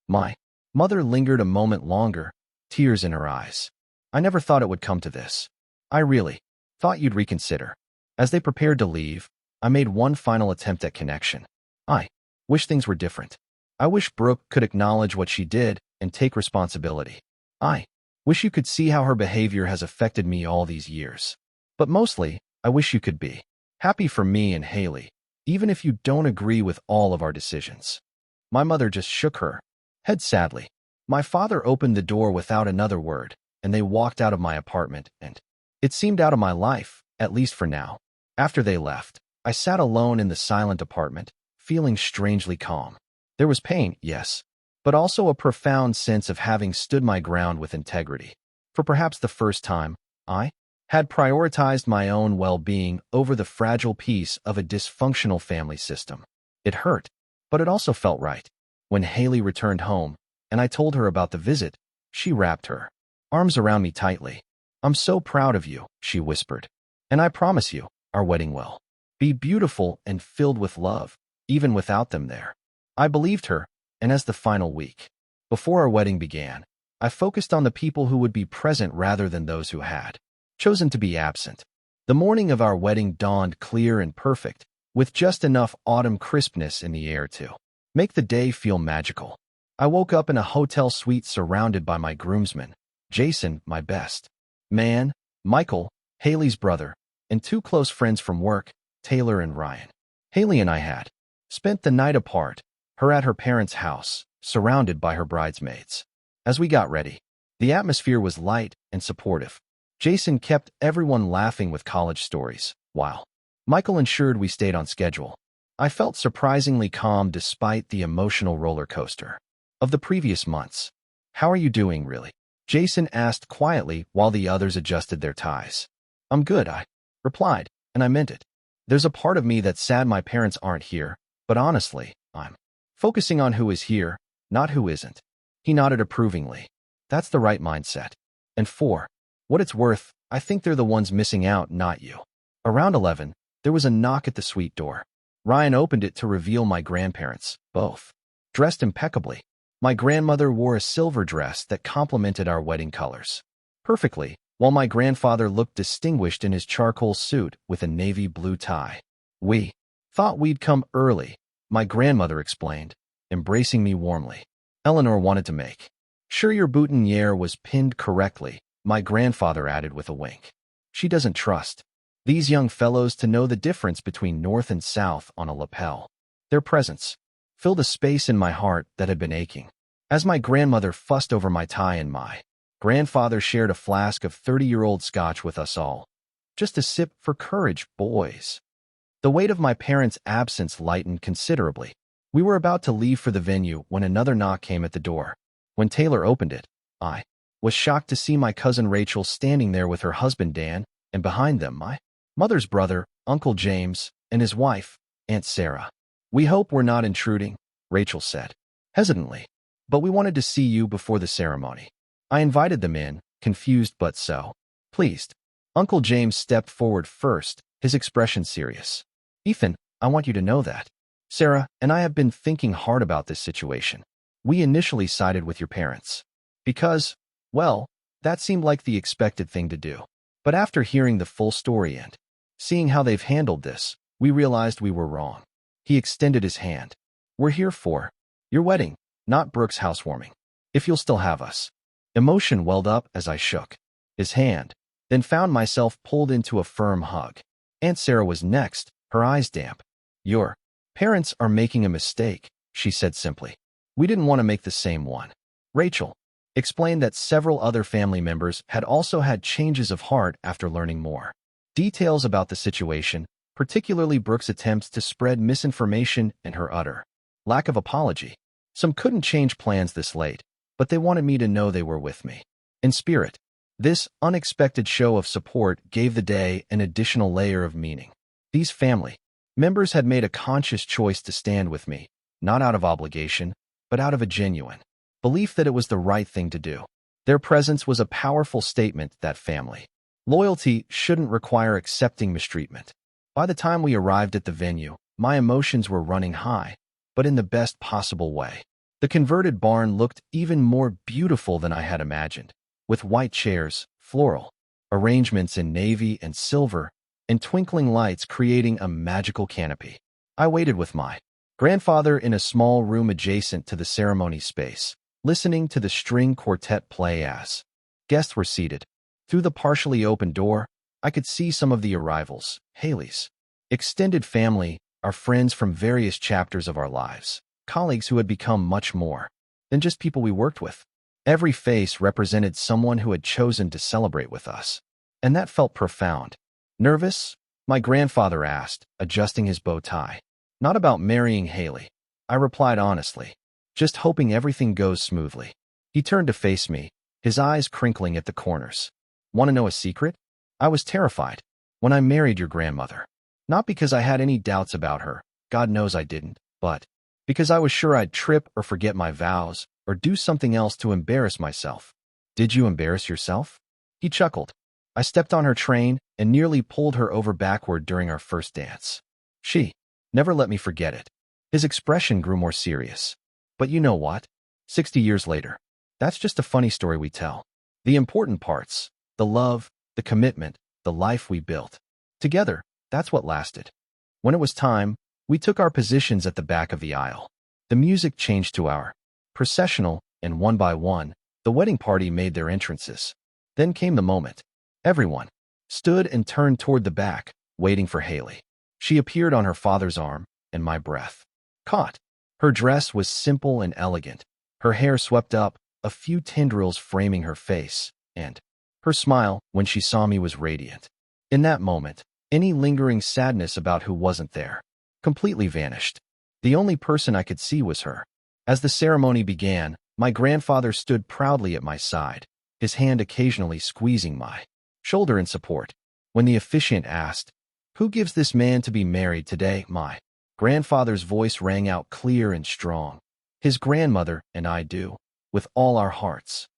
My mother lingered a moment longer, tears in her eyes. "I never thought it would come to this. I really thought you'd reconsider." As they prepared to leave, I made one final attempt at connection. "I wish things were different. I wish Brooke could acknowledge what she did and take responsibility. I wish you could see how her behavior has affected me all these years. But mostly, I wish you could be happy for me and Haley, even if you don't agree with all of our decisions." My mother just shook her head sadly. My father opened the door without another word, and they walked out of my apartment, and it seemed out of my life, at least for now. After they left, I sat alone in the silent apartment, feeling strangely calm. There was pain, yes, but also a profound sense of having stood my ground with integrity. For perhaps the first time, I had prioritized my own well-being over the fragile peace of a dysfunctional family system. It hurt, but it also felt right. When Haley returned home, and I told her about the visit, she wrapped her arms around me tightly. "I'm so proud of you," she whispered. "And I promise you, our wedding will be beautiful and filled with love, even without them there." I believed her, and as the final week before our wedding began, I focused on the people who would be present rather than those who had chosen to be absent. The morning of our wedding dawned clear and perfect, with just enough autumn crispness in the air to make the day feel magical. I woke up in a hotel suite surrounded by my groomsmen, Jason, my best man, Michael, Haley's brother, and two close friends from work, Taylor and Ryan. Haley and I had spent the night apart, her at her parents' house, surrounded by her bridesmaids. As we got ready, the atmosphere was light and supportive. Jason kept everyone laughing with college stories, while Michael ensured we stayed on schedule. I felt surprisingly calm despite the emotional roller coaster of the previous months. "How are you doing, really?" Jason asked quietly while the others adjusted their ties. "I'm good," I replied, and I meant it. There's a part of me that's sad my parents aren't here, but honestly, I'm focusing on who is here, not who isn't. He nodded approvingly. That's the right mindset. And for what it's worth, I think they're the ones missing out, not you. Around 11, there was a knock at the suite door. Ryan opened it to reveal my grandparents, both dressed impeccably. My grandmother wore a silver dress that complemented our wedding colors perfectly, while my grandfather looked distinguished in his charcoal suit with a navy blue tie. "We thought we'd come early," my grandmother explained, embracing me warmly. "Eleanor wanted to make sure your boutonniere was pinned correctly," my grandfather added with a wink. "She doesn't trust these young fellows to know the difference between north and south on a lapel." Their presence filled a space in my heart that had been aching. As my grandmother fussed over my tie and my grandfather shared a flask of 30-year-old scotch with us all. "Just a sip for courage, boys." The weight of my parents' absence lightened considerably. We were about to leave for the venue when another knock came at the door. When Taylor opened it, I was shocked to see my cousin Rachel standing there with her husband Dan, and behind them my mother's brother, Uncle James, and his wife, Aunt Sarah. "We hope we're not intruding," Rachel said hesitantly, "but we wanted to see you before the ceremony." I invited them in, confused but so pleased. Uncle James stepped forward first, his expression serious. "Ethan, I want you to know that Sarah and I have been thinking hard about this situation. We initially sided with your parents because, well, that seemed like the expected thing to do. But after hearing the full story and seeing how they've handled this, we realized we were wrong." He extended his hand. "We're here for your wedding, not Brooke's housewarming. If you'll still have us." Emotion welled up as I shook his hand, then found myself pulled into a firm hug. Aunt Sarah was next, her eyes damp. "Your parents are making a mistake," she said simply. "We didn't want to make the same one." Rachel explained that several other family members had also had changes of heart after learning more details about the situation, particularly Brooke's attempts to spread misinformation and her utter lack of apology. Some couldn't change plans this late, but they wanted me to know they were with me in spirit. This unexpected show of support gave the day an additional layer of meaning. These family members had made a conscious choice to stand with me, not out of obligation, but out of a genuine belief that it was the right thing to do. Their presence was a powerful statement that family loyalty shouldn't require accepting mistreatment. By the time we arrived at the venue, my emotions were running high, but in the best possible way. The converted barn looked even more beautiful than I had imagined, with white chairs, floral arrangements in navy and silver, and twinkling lights creating a magical canopy. I waited with my grandfather in a small room adjacent to the ceremony space, listening to the string quartet play as guests were seated. Through the partially open door, I could see some of the arrivals, Haley's extended family, our friends from various chapters of our lives, colleagues who had become much more than just people we worked with. Every face represented someone who had chosen to celebrate with us, and that felt profound. "Nervous?" my grandfather asked, adjusting his bow tie. "Not about marrying Haley," I replied honestly, "just hoping everything goes smoothly." He turned to face me, his eyes crinkling at the corners. "Want to know a secret? I was terrified when I married your grandmother. Not because I had any doubts about her, God knows I didn't, but because I was sure I'd trip or forget my vows or do something else to embarrass myself." "Did you embarrass yourself?" He chuckled. "I stepped on her train and nearly pulled her over backward during our first dance. She never let me forget it." His expression grew more serious. "But you know what? 60 years later, that's just a funny story we tell. The important parts, the love, the commitment, the life we built together, that's what lasted." When it was time, we took our positions at the back of the aisle. The music changed to our processional, and one by one, the wedding party made their entrances. Then came the moment. Everyone stood and turned toward the back, waiting for Haley. She appeared on her father's arm, and my breath caught. Her dress was simple and elegant, Her hair swept up, a few tendrils framing her face, and her smile, when she saw me, was radiant. In that moment, any lingering sadness about who wasn't there completely vanished. The only person I could see was her. As the ceremony began, my grandfather stood proudly at my side, his hand occasionally squeezing my shoulder in support. When the officiant asked, "Who gives this man to be married today?" my grandfather's voice rang out clear and strong. "His grandmother and I do, with all our hearts."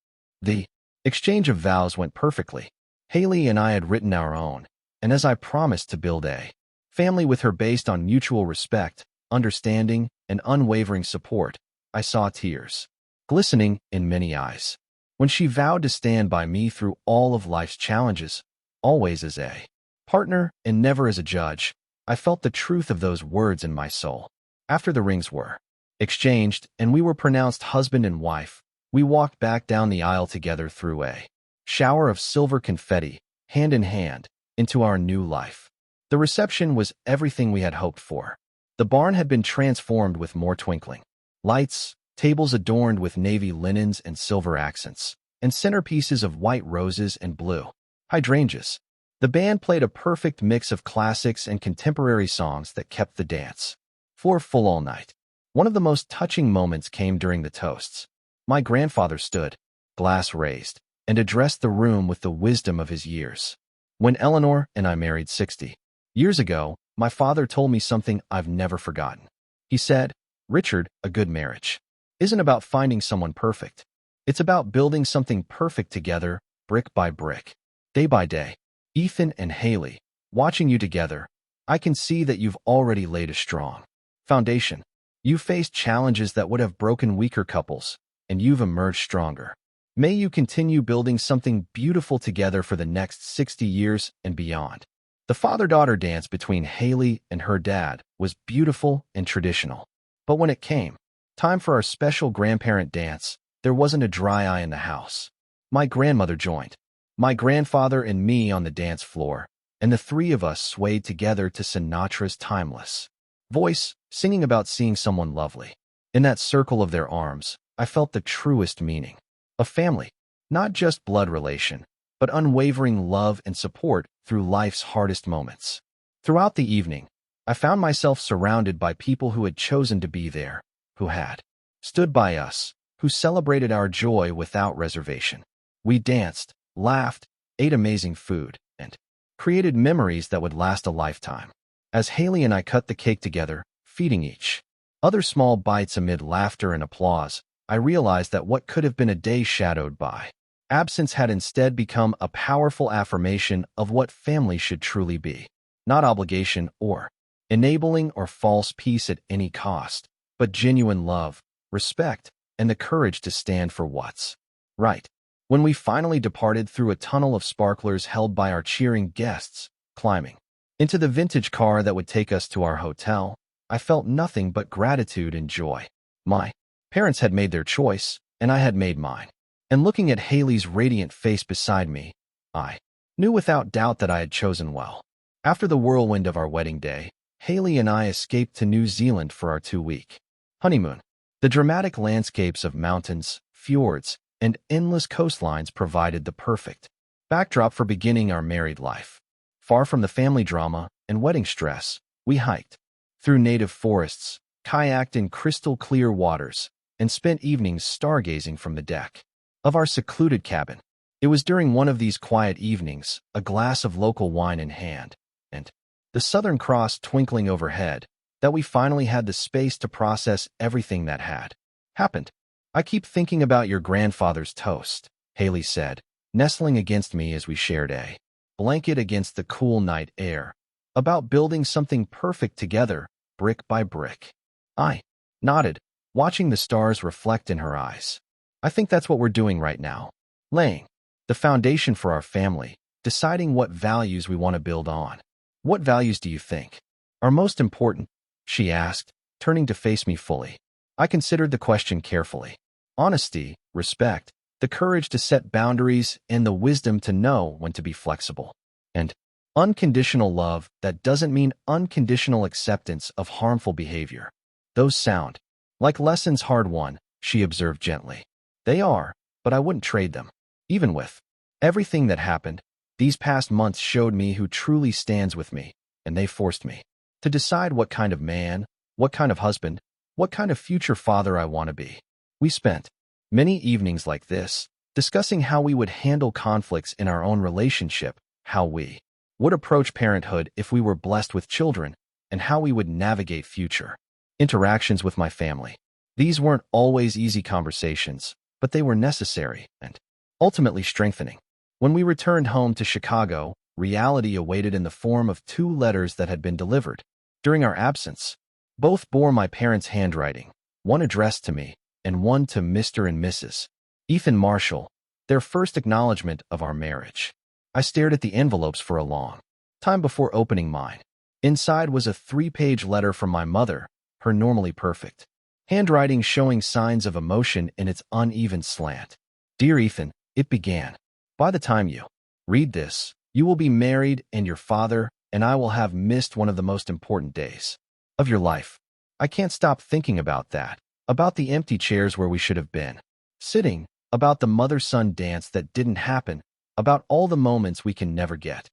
The exchange of vows went perfectly. Haley and I had written our own, and as I promised to build a family with her based on mutual respect, understanding, and unwavering support, I saw tears glistening in many eyes when she vowed to stand by me through all of life's challenges, always as a partner and never as a judge. I felt the truth of those words in my soul. After the rings were exchanged and we were pronounced husband and wife, we walked back down the aisle together through a shower of silver confetti, hand in hand, into our new life. The reception was everything we had hoped for. The barn had been transformed with more twinkling lights, tables adorned with navy linens and silver accents, and centerpieces of white roses and blue hydrangeas. The band played a perfect mix of classics and contemporary songs that kept the dance floor full all night. One of the most touching moments came during the toasts. My grandfather stood, glass raised, and addressed the room with the wisdom of his years. When Eleanor and I married 60 years ago, my father told me something I've never forgotten. He said, "Richard, a good marriage isn't about finding someone perfect. It's about building something perfect together, brick by brick, day by day." Ethan and Haley, watching you together, I can see that you've already laid a strong foundation. You faced challenges that would have broken weaker couples, and you've emerged stronger. May you continue building something beautiful together for the next 60 years and beyond. The father-daughter dance between Haley and her dad was beautiful and traditional. But when it came time for our special grandparent dance, there wasn't a dry eye in the house. My grandmother joined my grandfather and me on the dance floor, and the three of us swayed together to Sinatra's timeless voice, singing about seeing someone lovely. In that circle of their arms, I felt the truest meaning of family, not just blood relation, but unwavering love and support through life's hardest moments. Throughout the evening, I found myself surrounded by people who had chosen to be there, who had stood by us, who celebrated our joy without reservation. We danced, laughed, ate amazing food, and created memories that would last a lifetime. As Haley and I cut the cake together, feeding each other small bites amid laughter and applause, I realized that what could have been a day shadowed by absence had instead become a powerful affirmation of what family should truly be. Not obligation or enabling or false peace at any cost, but genuine love, respect, and the courage to stand for what's right. When we finally departed through a tunnel of sparklers held by our cheering guests, climbing into the vintage car that would take us to our hotel, I felt nothing but gratitude and joy. My parents had made their choice, and I had made mine. And looking at Haley's radiant face beside me, I knew without doubt that I had chosen well. After the whirlwind of our wedding day, Haley and I escaped to New Zealand for our 2-week honeymoon. The dramatic landscapes of mountains, fjords, and endless coastlines provided the perfect backdrop for beginning our married life. Far from the family drama and wedding stress, we hiked through native forests, kayaked in crystal-clear waters, and spent evenings stargazing from the deck of our secluded cabin. It was during one of these quiet evenings, a glass of local wine in hand, and the Southern Cross twinkling overhead, that we finally had the space to process everything that had happened. "I keep thinking about your grandfather's toast," Haley said, nestling against me as we shared a blanket against the cool night air, "about building something perfect together, brick by brick." I nodded, watching the stars reflect in her eyes. "I think that's what we're doing right now, laying the foundation for our family, deciding what values we want to build on." "What values do you think are most important?" she asked, turning to face me fully. I considered the question carefully. Honesty, respect, the courage to set boundaries, and the wisdom to know when to be flexible. And unconditional love that doesn't mean unconditional acceptance of harmful behavior. Those sound like lessons hard won, she observed gently. They are, but I wouldn't trade them. Even with everything that happened, these past months showed me who truly stands with me, and they forced me to decide what kind of man, what kind of husband, what kind of future father I want to be. We spent many evenings like this, discussing how we would handle conflicts in our own relationship, how we would approach parenthood if we were blessed with children, and how we would navigate future interactions with my family. These weren't always easy conversations, but they were necessary and ultimately strengthening. When we returned home to Chicago, reality awaited in the form of 2 letters that had been delivered. During our absence, both bore my parents' handwriting, one addressed to me, and one to Mr. and Mrs. Ethan Marshall, their first acknowledgement of our marriage. I stared at the envelopes for a long time before opening mine. Inside was a 3-page letter from my mother, her normally perfect handwriting showing signs of emotion in its uneven slant. Dear Ethan, it began. By the time you read this, you will be married and your father and I will have missed one of the most important days of your life. I can't stop thinking about that, about the empty chairs where we should have been sitting, about the mother-son dance that didn't happen, about all the moments we can never get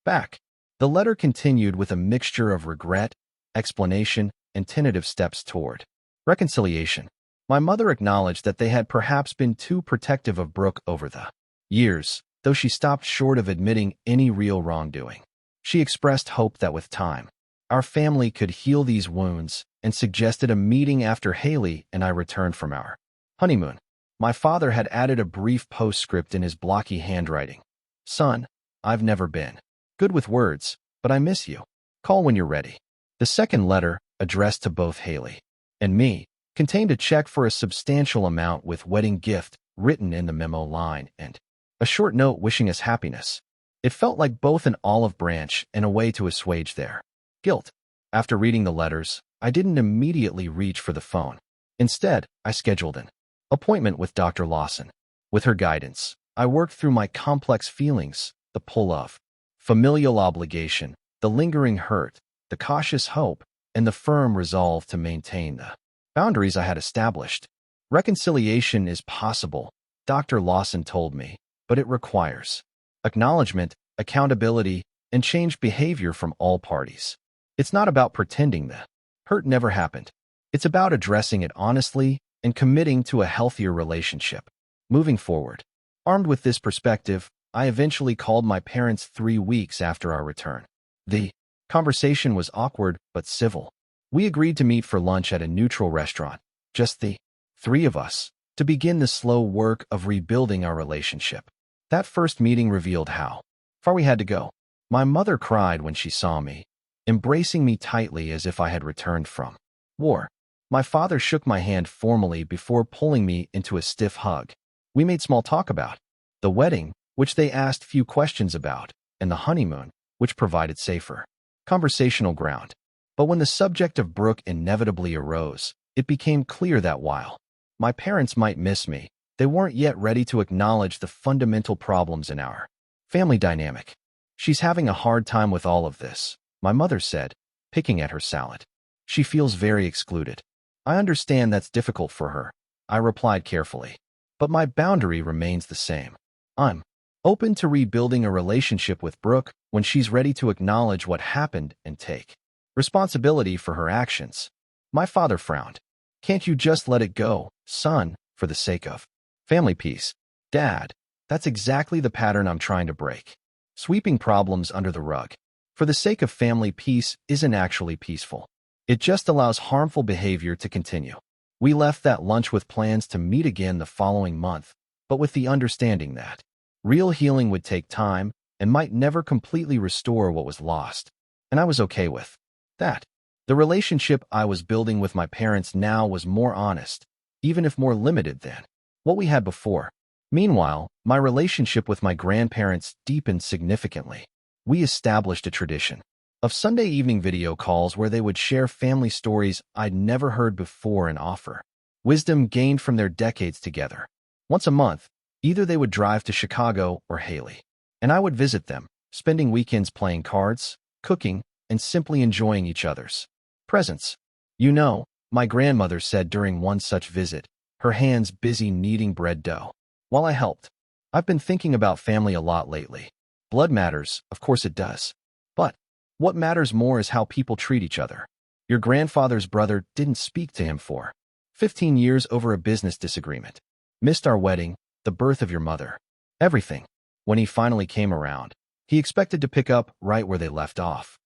back. The letter continued with a mixture of regret, explanation, and tentative steps toward reconciliation. My mother acknowledged that they had perhaps been too protective of Brooke over the years, though she stopped short of admitting any real wrongdoing. She expressed hope that with time, our family could heal these wounds and suggested a meeting after Haley and I returned from our honeymoon. My father had added a brief postscript in his blocky handwriting. Son, I've never been good with words, but I miss you. Call when you're ready. The second letter, addressed to both Haley and me, contained a check for a substantial amount with wedding gift written in the memo line and a short note wishing us happiness. It felt like both an olive branch and a way to assuage their guilt. After reading the letters, I didn't immediately reach for the phone. Instead, I scheduled an appointment with Dr. Lawson. With her guidance, I worked through my complex feelings, the pull of familial obligation, the lingering hurt, the cautious hope, and the firm resolve to maintain the boundaries I had established. Reconciliation is possible, Dr. Lawson told me, but it requires acknowledgement, accountability, and changed behavior from all parties. It's not about pretending the hurt never happened. It's about addressing it honestly and committing to a healthier relationship. Moving forward, armed with this perspective, I eventually called my parents 3 weeks after our return. The conversation was awkward but civil. We agreed to meet for lunch at a neutral restaurant, just the 3 of us, to begin the slow work of rebuilding our relationship. That first meeting revealed how far we had to go. My mother cried when she saw me, embracing me tightly as if I had returned from war. My father shook my hand formally before pulling me into a stiff hug. We made small talk about the wedding, which they asked few questions about, and the honeymoon, which provided safer conversational ground. But when the subject of Brooke inevitably arose, it became clear that while my parents might miss me, they weren't yet ready to acknowledge the fundamental problems in our family dynamic. She's having a hard time with all of this, my mother said, picking at her salad. She feels very excluded. I understand that's difficult for her, I replied carefully. But my boundary remains the same. I'm open to rebuilding a relationship with Brooke when she's ready to acknowledge what happened and take responsibility for her actions. My father frowned. Can't you just let it go, son, for the sake of family peace? Dad, that's exactly the pattern I'm trying to break. Sweeping problems under the rug for the sake of family peace isn't actually peaceful. It just allows harmful behavior to continue. We left that lunch with plans to meet again the following month, but with the understanding that real healing would take time and might never completely restore what was lost. And I was okay with that. The relationship I was building with my parents now was more honest, even if more limited than what we had before. Meanwhile, my relationship with my grandparents deepened significantly. We established a tradition of Sunday evening video calls where they would share family stories I'd never heard before and offer wisdom gained from their decades together. Once a month, either they would drive to Chicago or Haley, and I would visit them, spending weekends playing cards, cooking, and simply enjoying each other's presence. You know, my grandmother said during one such visit, her hands busy kneading bread dough. While I helped, I've been thinking about family a lot lately. Blood matters, of course it does. But what matters more is how people treat each other. Your grandfather's brother didn't speak to him for 15 years over a business disagreement. Missed our wedding, the birth of your mother. Everything. When he finally came around, he expected to pick up right where they left off.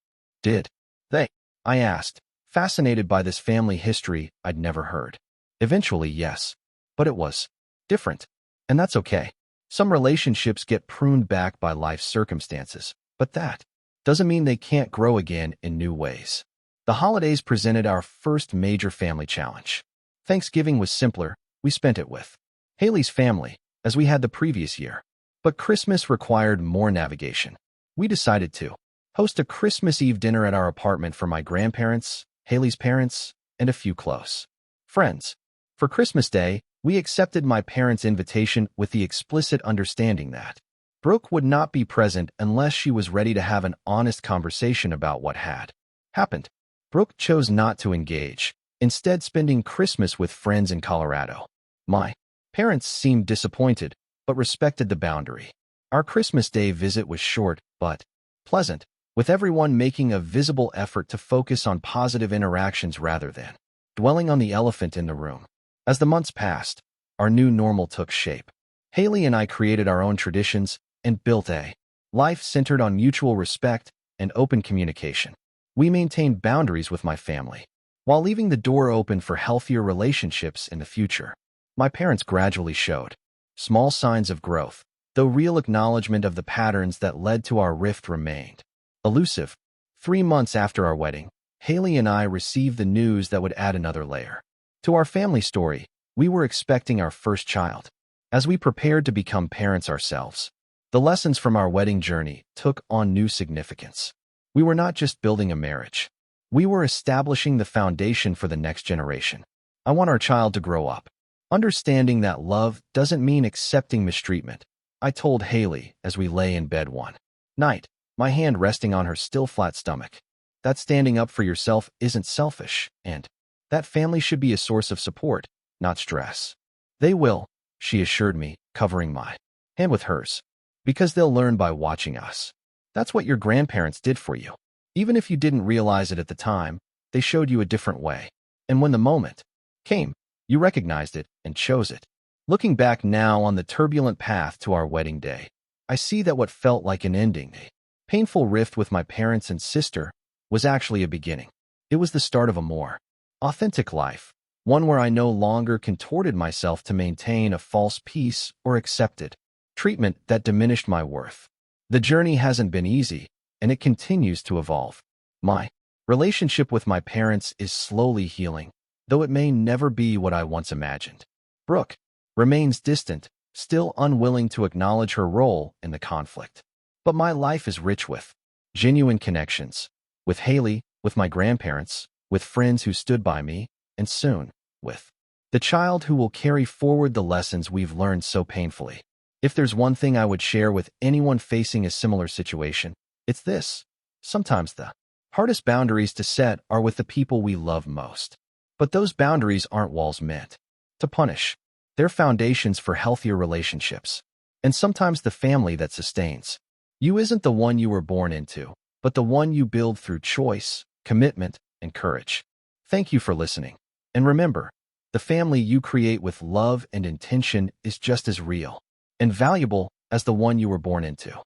Did they? I asked, fascinated by this family history I'd never heard. Eventually, yes. But it was different. And that's okay. Some relationships get pruned back by life's circumstances, but that doesn't mean they can't grow again in new ways. The holidays presented our first major family challenge. Thanksgiving was simpler. We spent it with Haley's family, as we had the previous year. But Christmas required more navigation. We decided to host a Christmas Eve dinner at our apartment for my grandparents, Haley's parents, and a few close friends. For Christmas Day, we accepted my parents' invitation with the explicit understanding that Brooke would not be present unless she was ready to have an honest conversation about what had happened. Brooke chose not to engage, instead spending Christmas with friends in Colorado. My parents seemed disappointed, but respected the boundary. Our Christmas Day visit was short, but pleasant, with everyone making a visible effort to focus on positive interactions rather than dwelling on the elephant in the room. As the months passed, our new normal took shape. Haley and I created our own traditions and built a life centered on mutual respect and open communication. We maintained boundaries with my family, while leaving the door open for healthier relationships in the future. My parents gradually showed small signs of growth, though real acknowledgement of the patterns that led to our rift remained elusive. 3 months after our wedding, Haley and I received the news that would add another layer to our family story. We were expecting our first child. As we prepared to become parents ourselves, the lessons from our wedding journey took on new significance. We were not just building a marriage. We were establishing the foundation for the next generation. I want our child to grow up understanding that love doesn't mean accepting mistreatment. I told Haley as we lay in bed one night, my hand resting on her still flat stomach, that standing up for yourself isn't selfish, and that family should be a source of support, not stress. They will, she assured me, covering my hand with hers, because they'll learn by watching us. That's what your grandparents did for you. Even if you didn't realize it at the time, they showed you a different way. And when the moment came, you recognized it and chose it. Looking back now on the turbulent path to our wedding day, I see that what felt like an ending, a painful rift with my parents and sister, was actually a beginning. It was the start of a more authentic life, one where I no longer contorted myself to maintain a false peace or accepted treatment that diminished my worth. The journey hasn't been easy, and it continues to evolve. My relationship with my parents is slowly healing, though it may never be what I once imagined. Brooke remains distant, still unwilling to acknowledge her role in the conflict. But my life is rich with genuine connections, with Haley, with my grandparents, with friends who stood by me, and soon, with the child who will carry forward the lessons we've learned so painfully. If there's one thing I would share with anyone facing a similar situation, it's this. Sometimes the hardest boundaries to set are with the people we love most. But those boundaries aren't walls meant to punish. They're foundations for healthier relationships. And sometimes the family that sustains you isn't the one you were born into, but the one you build through choice, commitment, and courage. Thank you for listening. And remember, the family you create with love and intention is just as real and valuable as the one you were born into.